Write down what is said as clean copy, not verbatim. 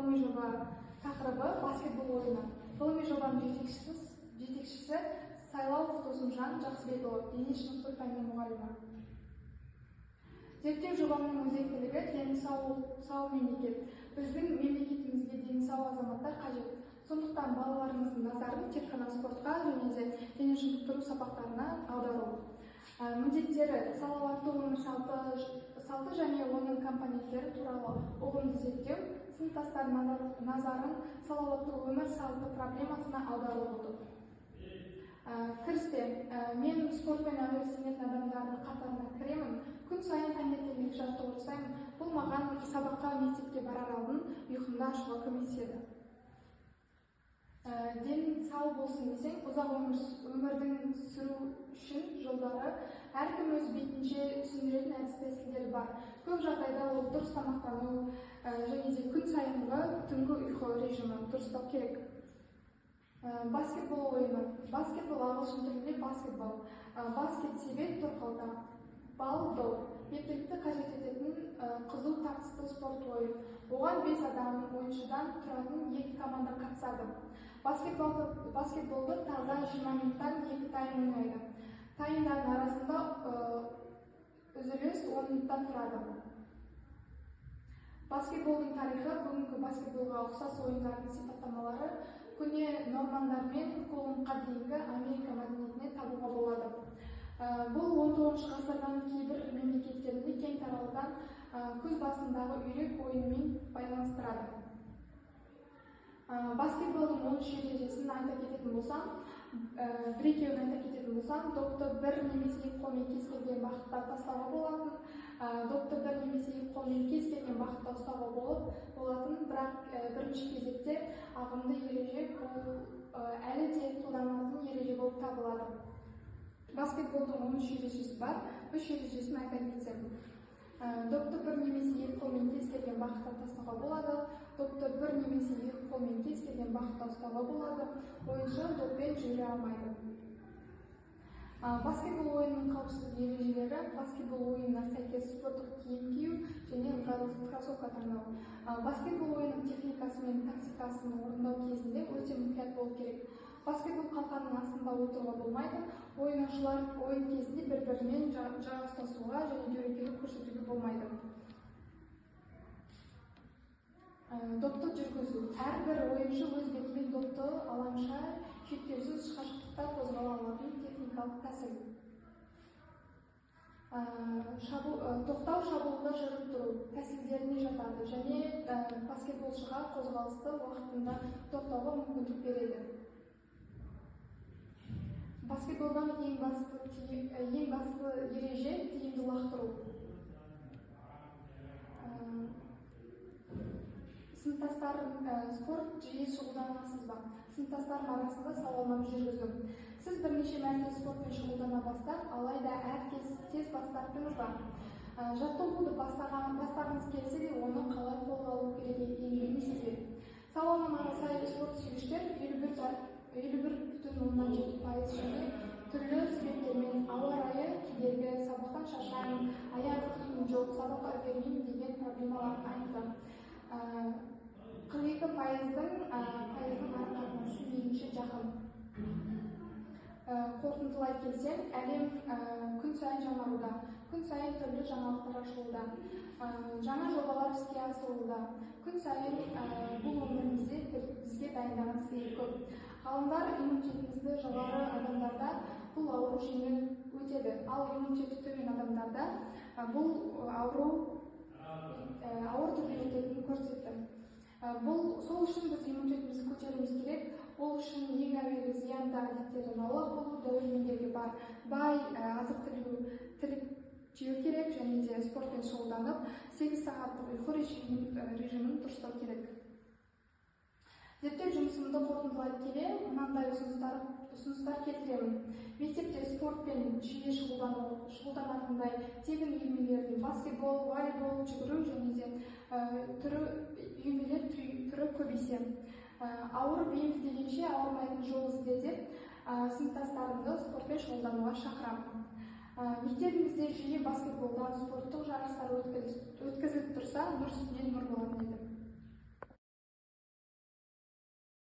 ғылыми жоба тақырыбы баскетбол ойыны. Ғылыми жобаның жетекшісі Сайлауов Досымжан Жақсыбекұлы, дене шынықтыру пәнінің мұғалімі. Зерттеу жобаның өзектілігі дені сау мемлекет. Біздің мемлекетімізге дені сау азаматтар қажет. Сондықтан балаларымыздың назарын тек қана спортқа және де дене шынықтыру сабақтарына аудару. Міндеттері салауатты өмір салты және оның компоненттері туралы ұғымды зерттеу, сыныптастар назарын салауатты өмір салты проблемасына аудару болды. Кіріспе, мен спортпен әуестенетін адамдардың қатарына кіремін. Күн сайын таңертеңгілік жаттығу жасаймын. Бұл маған сабаққа, мектепке барар алдын ұйқымды ашуға көмектеседі. Ден сау болсын десең, ұзақ өмірдің сүру үшін жолдары әркім өз бетінше түсіндіретін әдіс-тәсілдері бар. Көп жағдайда ол дұрыс тамақтану және де күн сайынғы түнгі ұйқы режимі дұрыстау керек. Баскетбол ойыны. Баскетбол ағылшын тілінде баскетбол. Баскет себет торқалта. Бал доп. Ептілікті қажет ететін қызу тартысты спорт ойын. Оған 5 адам ойыншыдан тұратын 2 команда қатысады. Баскетболды таза 20 минуттан 2 тайм ойнайды. Таймдардың арасында үзіліс 10 минуттан тұрады. Баскетболдың тарихы бүгінгі баскетболға ұқсас ойындардың сипаттамалары көне нормандар мен колумбқа дейінгі Америка мәдениетіне табуға болады. Бұл 19 ғасырдан кейбір мемлекеттерінде кең таралған күз басындағы үйрек ойынымен байланыстырады. Баскетболдың 13 ережесін айта кететін болсам, допты бір немесе екі қолмен кез келген бағытта тастауға болатын, допты бір немесе екі қолмен кез келген бағытта ұстауға болатын, бірақ бірінші кезекте ағымды ереже бұл әлі де қолданылатын ереже болып табылады. Баскетболдың 13 ережесі бар, 3 ережесін айта кетсем. Допты бір немесе екі қолмен кез келген бағытта тастауға болады, допты бір немесе екі қолмен кез келген бағытта ұстауға болады, ойыншы доппен жүре алмайды. Баскетбол ойынының қауіпсіздік ережелері: баскетбол ойынына сәйкес спорттық киім кию және ыңғайлы кроссовка таңдау. Баскетбол ойынның техникасы мен тактикасын орындау кезінде өте мұқият болу керек. Баскетбол қалқанының астында отыруға болмайды. Ойыншылар ойын кезінде бір-бірімен жағастасуға және дөрекілік көрсетуге болмайды. Допты жүргізу. Әрбір ойыншы өз бетімен допты алаңша шектеусіз қашықтықта қозғала алатын техникалық тәсіл. Тоқтау шабуылда жүріп тұру тәсілдеріне жатады және баскетболшыға қозғалысты уақытында тоқтауға мүмкіндік береді. Баскетболдан ең басты ереже тиімді лақтыру. Сыныптастарым спорт жиі шұғылданасыз ба? Сыныптастарым арасында сауалнама жүргіздім. Сіз бірнеше мәрте спортпен шұғылдана бастап, алайда әркез тез бастаттыңыз ба? Жаттығуды бастағыңыз келсе де, оны қалай қолға алу керек екенін білмейсіз бе? Сауалнамаға сай спорт сүйгіштер 51,7% және түрлі себептермен ауа райы, кедергі, сабақтан шаршаймын, аяқ киімім жоқ, сабаққа үлгермеймін деген проблемаларды айтты. 42%-ның ара-қатынасы мейлінше жақын. Қорытындылай келсем, әлем күн сайын жаңаруда, күн сайын түрлі жаңалықтар ашылуда, жаңа жобалар іске асырылуда. Күн сайын бұл өмірімізде бізге дайындаған сыйы көп. Ғалымдар иммунитетімізді жоғары адамдарда бұл ауру жеңіл өтеді, ал иммунитеті төмен адамдарда бұл ауру ауыр түрде өтетінін көрсетті. Сол үшін біз иммунитетімізді көтеруіміз керек. Ол үшін ең әуелі зиянды әдеттерден аулақ болу, дәрумендерге бай азық-түлік жеу керек және де спортпен шұғылданып, 8 сағаттық ұйқы режимін дұрыстау керек. Зерттеу жұмысымды қорытындылай келе, мынандай ұсыныстар келтіремін. Мектепте спортпен жиі шұғылданатындай тегін үйірмелердің баскетбол, волейбол, жүгіру және де үйірмелер түрі көбейсе. Ауырып ем іздегенше ауырмайтын жол ізде деп, сыныптастарымды спортпен шұғылдануға шақырамын. Мектебімізде жиі баскетболдан спорттық жарыстар өткізіліп тұрса, нұр үстіне нұр болатын еді.